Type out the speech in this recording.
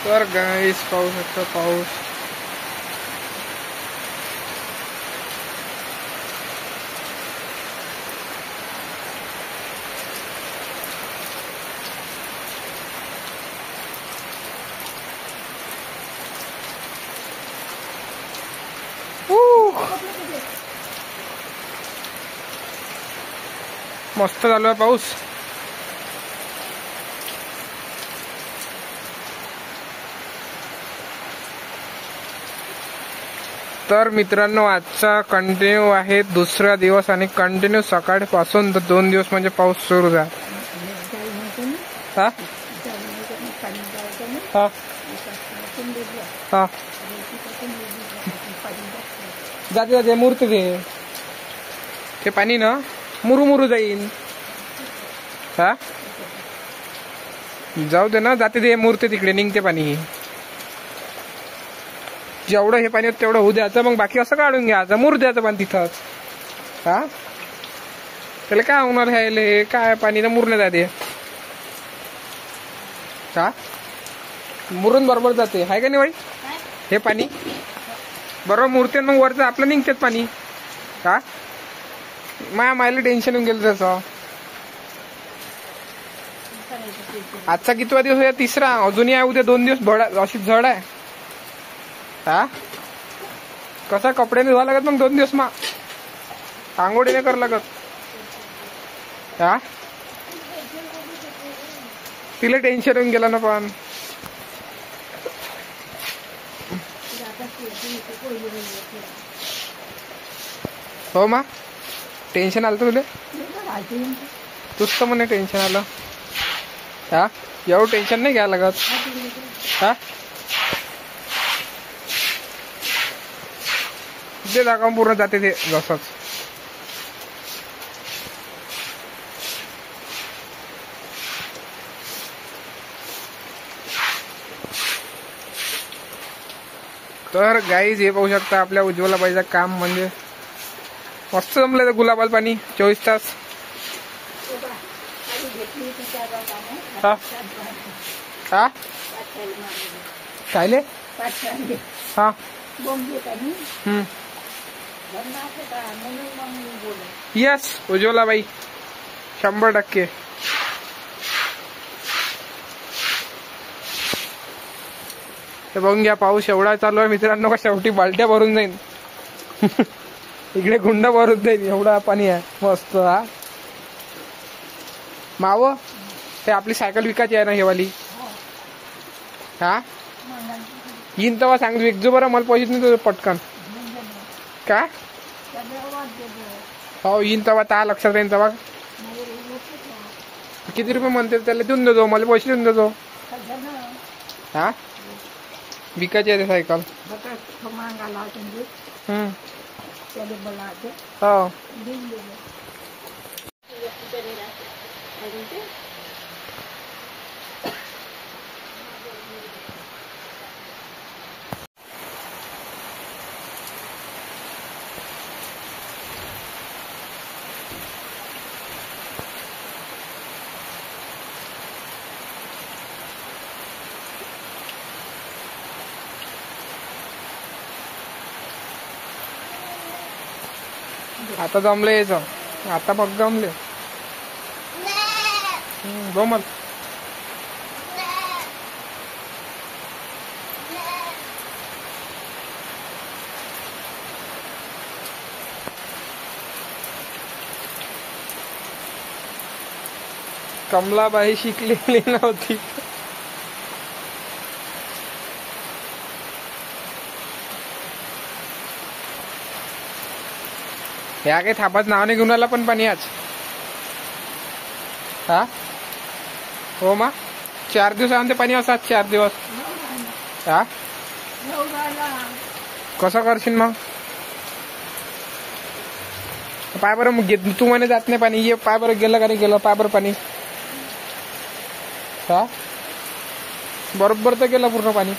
तर गाईस पाहू शकता पाऊस. मस्त चालू आहे पाऊस. तर मित्रांनो आजचा कंटिन्यू आहे दुसरा दिवस आणि कंटिन्यू सकाळपासून 2 दिवस म्हणजे पाऊस सुरू झाला. हा हा हा जाते जाते मूर्ती ते पाणी ना मुरू मुरू जाईन. हा जाऊ दे ना जाते ते मूर्ती तिकडे निघते पाणी. जेवढं हे पाणी तेवढं होऊ द्यायचं मग बाकी असं काढून घ्यायचं मूर द्यायचं पाणी तिथंच. हा त्याला काय होणार आहे काय पाणी ना मुरणे जाते का मुरून बरोबर जाते हाय का नाही बाई हे पाणी बरोबर मुरते मग वरचं आपलं निघतेच पाणी. का मायला टेन्शन येऊन गेलं त्याचं. आजचा कितवा दिवस आहे 3रा अजूनही आहे उद्या 2 दिवस अशी झड आहे. हा कसा कपड्याने धुवा लागत मग 2 दिवस मग आंघोळीने कर लागत. हा तिला टेन्शन येऊन गेला ना पण. हो मा टेन्शन आलं तुला तूच तर म्हणे टेन्शन आलं. हा एवढं टेन्शन नाही घ्यायला लागत. हा ते दाखवून पूर्ण जाते ते जसंच. तर गाईज हे पाहू शकता आपल्या उज्ज्वलाबाईचं काम म्हणजे मस्त जमलं ते गुलाबाल पाणी 24 तास. हा हा कायले हा यस उज्ज्वलाबाई 100%. ते बघून घ्या पाऊस एवढा चालू आहे मित्रांनो का शेवटी बालट्या भरून जाईल. इकडे गुंड भरून जाईल एवढा पाणी आहे मस्त. हा माव ते आपली सायकल विकायची आहे ना हेवाली. हा येईन तेव्हा सांग विकजो बरं मला पैसे नाही पटकन. का हो येईन तेव्हा त्या लक्षात राहीन तेव्हा. किती रुपये म्हणते त्याला देऊन देतो मला पैसे देऊन देतो. हा विकायची आहे सायकल. हो आता जमले यायचं आता मग जमले जमल. कमलाबाई शिकलेली नव्हती. ह्या काही थापाच नावाने घेऊन आला पण पाणी आज. हा हो मा 4 दिवसानंतर पाणी असं 4 दिवस. हा कसं करशील मग पाय बरं मग तू म्हणे जात नाही पाणी ये पाय बरं गेलं का नाही गेलं पाय बरं पाणी. हा बरोबर तर गेलं पूर्ण पाणी.